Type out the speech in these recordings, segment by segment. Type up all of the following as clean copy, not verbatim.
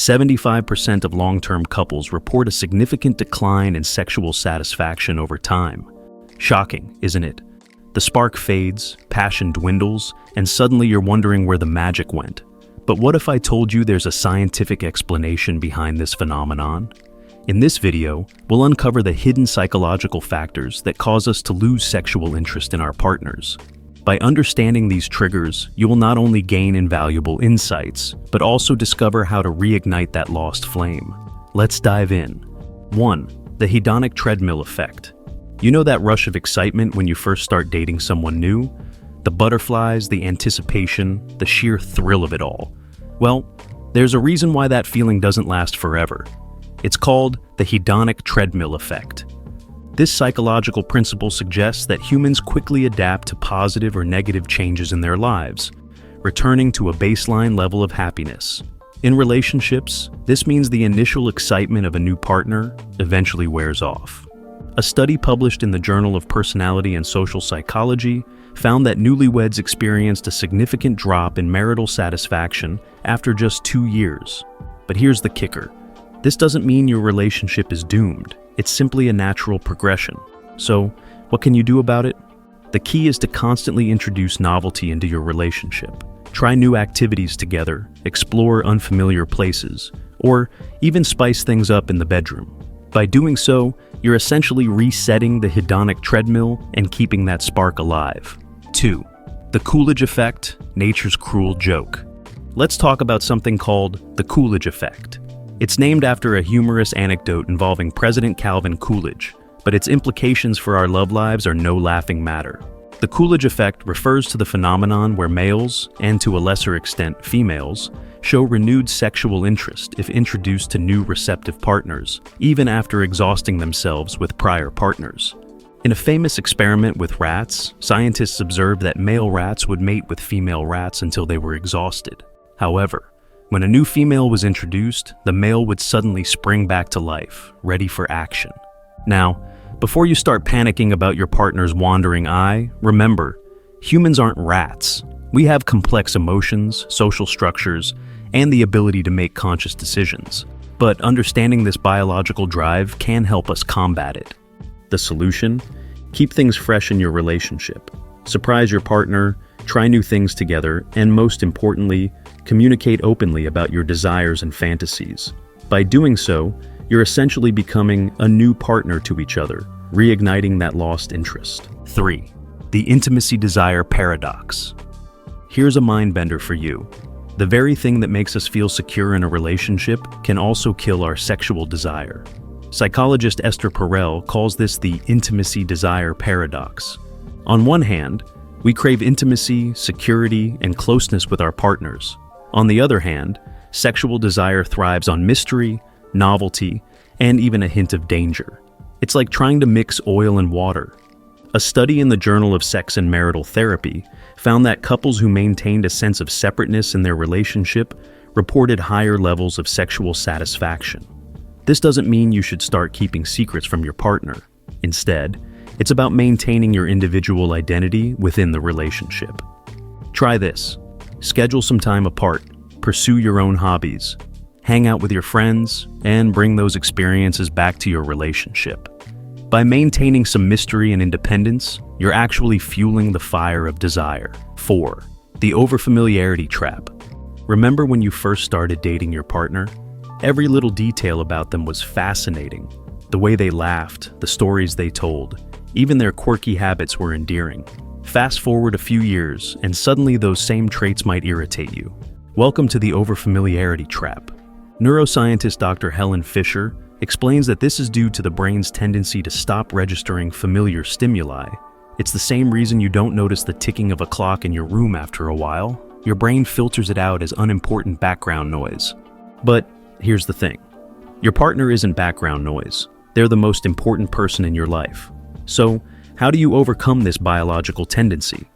75% of long-term couples report a significant decline in sexual satisfaction over time. Shocking, isn't it? The spark fades, passion dwindles, and suddenly you're wondering where the magic went. But what if I told you there's a scientific explanation behind this phenomenon? In this video, we'll uncover the hidden psychological factors that cause us to lose sexual interest in our partners. By understanding these triggers, you will not only gain invaluable insights, but also discover how to reignite that lost flame. Let's dive in. 1. The hedonic treadmill effect. You know that rush of excitement when you first start dating someone new? The butterflies, the anticipation, the sheer thrill of it all. Well, there's a reason why that feeling doesn't last forever. It's called the hedonic treadmill effect. This psychological principle suggests that humans quickly adapt to positive or negative changes in their lives, returning to a baseline level of happiness. In relationships, this means the initial excitement of a new partner eventually wears off. A study published in the Journal of Personality and Social Psychology found that newlyweds experienced a significant drop in marital satisfaction after just 2 years. But here's the kicker. This doesn't mean your relationship is doomed. It's simply a natural progression. So, what can you do about it? The key is to constantly introduce novelty into your relationship. Try new activities together, explore unfamiliar places, or even spice things up in the bedroom. By doing so, you're essentially resetting the hedonic treadmill and keeping that spark alive. 2. The Coolage Effect, nature's cruel joke. Let's talk about something called the Coolage Effect. It's named after a humorous anecdote involving President Calvin Coolidge, but its implications for our love lives are no laughing matter. The Coolidge Effect refers to the phenomenon where males, and to a lesser extent females, show renewed sexual interest if introduced to new receptive partners, even after exhausting themselves with prior partners. In a famous experiment with rats, scientists observed that male rats would mate with female rats until they were exhausted. However, when a new female was introduced, the male would suddenly spring back to life, ready for action. Now, before you start panicking about your partner's wandering eye, remember, humans aren't rats. We have complex emotions, social structures, and the ability to make conscious decisions. But understanding this biological drive can help us combat it. The solution? Keep things fresh in your relationship. Surprise your partner, try new things together, and most importantly, communicate openly about your desires and fantasies. By doing so, you're essentially becoming a new partner to each other, reigniting that lost interest. 3. The intimacy desire paradox. Here's a mind-bender for you. The very thing that makes us feel secure in a relationship can also kill our sexual desire. Psychologist Esther Perel calls this the intimacy desire paradox. On one hand, we crave intimacy, security, and closeness with our partners. On the other hand, sexual desire thrives on mystery, novelty, and even a hint of danger. It's like trying to mix oil and water. A study in the Journal of Sex and Marital Therapy found that couples who maintained a sense of separateness in their relationship reported higher levels of sexual satisfaction. This doesn't mean you should start keeping secrets from your partner. Instead, it's about maintaining your individual identity within the relationship. Try this. Schedule some time apart, pursue your own hobbies, hang out with your friends, and bring those experiences back to your relationship. By maintaining some mystery and independence, you're actually fueling the fire of desire. 4. The OverFamiliarity Trap. Remember when you first started dating your partner? Every little detail about them was fascinating. The way they laughed, the stories they told, even their quirky habits were endearing. Fast forward a few years, and suddenly those same traits might irritate you. Welcome to the OverFamiliarity Trap. Neuroscientist Dr. Helen Fisher explains that this is due to the brain's tendency to stop registering familiar stimuli. It's the same reason you don't notice the ticking of a clock in your room after a while. Your brain filters it out as unimportant background noise. But here's the thing. Your partner isn't background noise. They're the most important person in your life. So, how do you overcome this biological tendency?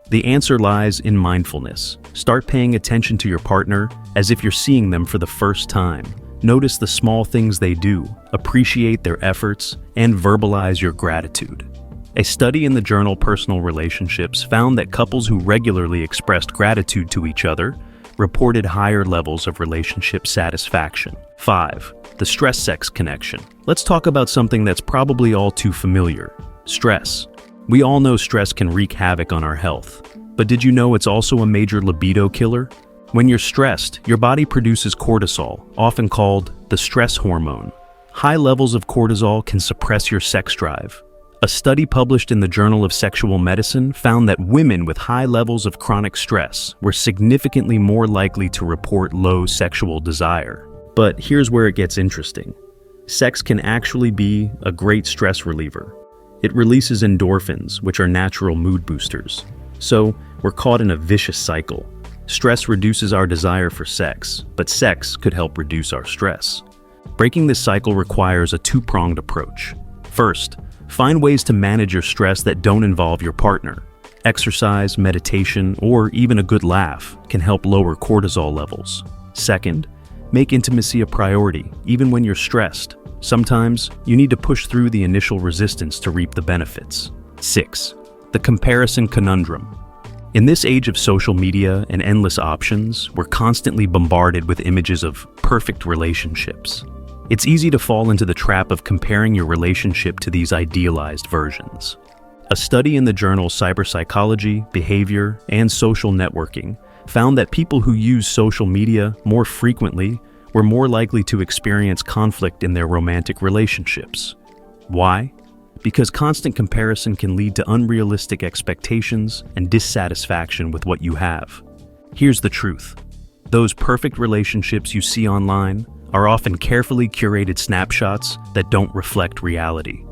The answer lies in mindfulness. Start paying attention to your partner as if you're seeing them for the first time. Notice the small things they do, appreciate their efforts, and verbalize your gratitude. A study in the journal Personal Relationships found that couples who regularly expressed gratitude to each other reported higher levels of relationship satisfaction. 5. The stress-sex connection. Let's talk about something that's probably all too familiar: stress. We all know stress can wreak havoc on our health, but did you know it's also a major libido killer? When you're stressed, your body produces cortisol, often called the stress hormone. High levels of cortisol can suppress your sex drive. A study published in the Journal of Sexual Medicine found that women with high levels of chronic stress were significantly more likely to report low sexual desire. But here's where it gets interesting. Sex can actually be a great stress reliever. It releases endorphins, which are natural mood boosters. So, we're caught in a vicious cycle. Stress reduces our desire for sex, but sex could help reduce our stress. Breaking this cycle requires a two-pronged approach. First, find ways to manage your stress that don't involve your partner. Exercise, meditation, or even a good laugh can help lower cortisol levels. Second, make intimacy a priority, even when you're stressed. Sometimes, you need to push through the initial resistance to reap the benefits. 6. The Comparison Conundrum. In this age of social media and endless options, we're constantly bombarded with images of perfect relationships. It's easy to fall into the trap of comparing your relationship to these idealized versions. A study in the journal Cyberpsychology, Behavior, and Social Networking found that people who use social media more frequently were more likely to experience conflict in their romantic relationships. Why? Because constant comparison can lead to unrealistic expectations and dissatisfaction with what you have. Here's the truth. Those perfect relationships you see online are often carefully curated snapshots that don't reflect reality.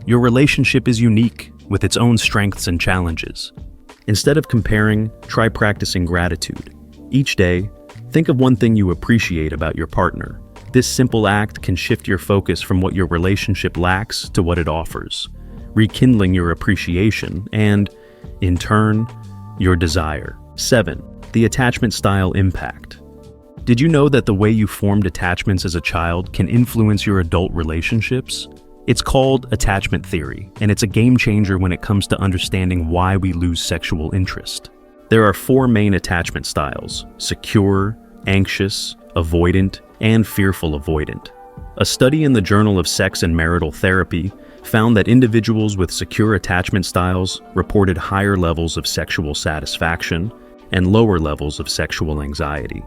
Your relationship is unique, with its own strengths and challenges. Instead of comparing, try practicing gratitude. Each day, think of one thing you appreciate about your partner. This simple act can shift your focus from what your relationship lacks to what it offers, rekindling your appreciation and, in turn, your desire. 7. The attachment style impact. Did you know that the way you formed attachments as a child can influence your adult relationships? It's called attachment theory, and it's a game changer when it comes to understanding why we lose sexual interest. There are 4 main attachment styles: secure, anxious, avoidant, and fearful avoidant. A study in the Journal of Sex and Marital Therapy found that individuals with secure attachment styles reported higher levels of sexual satisfaction and lower levels of sexual anxiety.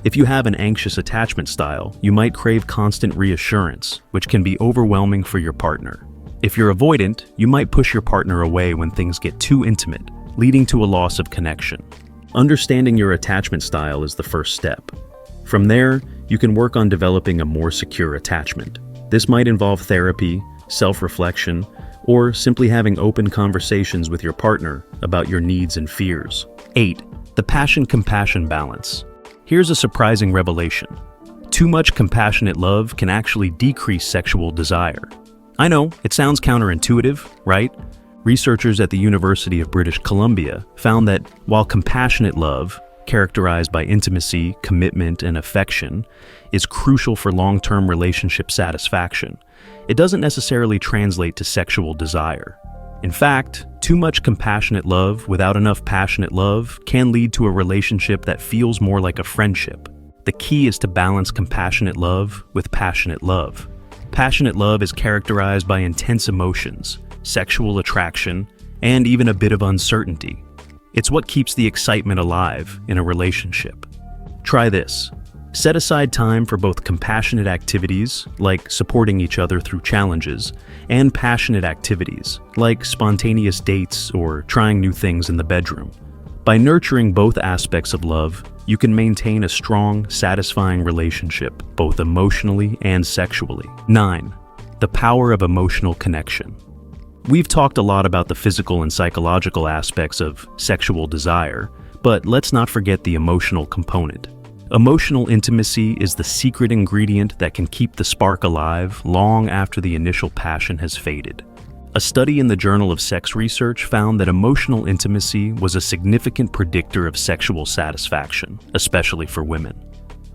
If you have an anxious attachment style, you might crave constant reassurance, which can be overwhelming for your partner. If you're avoidant, you might push your partner away when things get too intimate, leading to a loss of connection. Understanding your attachment style is the first step. From there, you can work on developing a more secure attachment. This might involve therapy, self-reflection, or simply having open conversations with your partner about your needs and fears. 8. The passion-compassion balance. Here's a surprising revelation. Too much compassionate love can actually decrease sexual desire. I know, it sounds counterintuitive, right? Researchers at the University of British Columbia found that while compassionate love, characterized by intimacy, commitment, and affection, is crucial for long-term relationship satisfaction, it doesn't necessarily translate to sexual desire. In fact, too much compassionate love without enough passionate love can lead to a relationship that feels more like a friendship. The key is to balance compassionate love with passionate love. Passionate love is characterized by intense emotions, sexual attraction, and even a bit of uncertainty. It's what keeps the excitement alive in a relationship. Try this. Set aside time for both compassionate activities, like supporting each other through challenges, and passionate activities, like spontaneous dates or trying new things in the bedroom. By nurturing both aspects of love, you can maintain a strong, satisfying relationship, both emotionally and sexually. 9. The power of emotional connection. We've talked a lot about the physical and psychological aspects of sexual desire, but let's not forget the emotional component. Emotional intimacy is the secret ingredient that can keep the spark alive long after the initial passion has faded. A study in the Journal of Sex Research found that emotional intimacy was a significant predictor of sexual satisfaction, especially for women.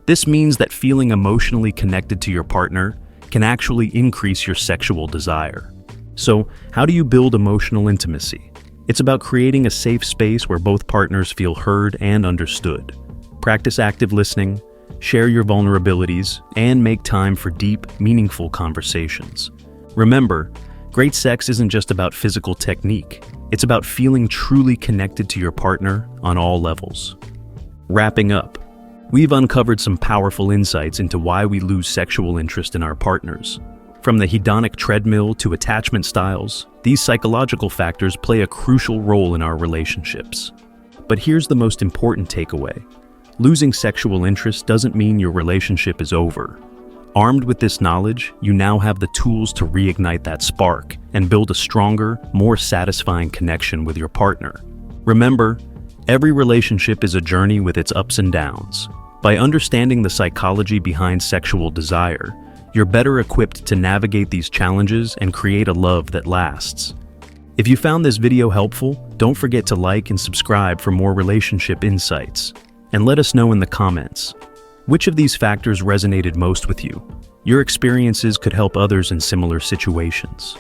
This means that feeling emotionally connected to your partner can actually increase your sexual desire. So, how do you build emotional intimacy? It's about creating a safe space where both partners feel heard and understood. Practice active listening, share your vulnerabilities, and make time for deep, meaningful conversations. Remember, great sex isn't just about physical technique. It's about feeling truly connected to your partner on all levels. Wrapping up, we've uncovered some powerful insights into why we lose sexual interest in our partners. From the hedonic treadmill to attachment styles, these psychological factors play a crucial role in our relationships. But here's the most important takeaway. Losing sexual interest doesn't mean your relationship is over. Armed with this knowledge, you now have the tools to reignite that spark and build a stronger, more satisfying connection with your partner. Remember, every relationship is a journey with its ups and downs. By understanding the psychology behind sexual desire, you're better equipped to navigate these challenges and create a love that lasts. If you found this video helpful, don't forget to like and subscribe for more relationship insights. And let us know in the comments, which of these factors resonated most with you? Your experiences could help others in similar situations.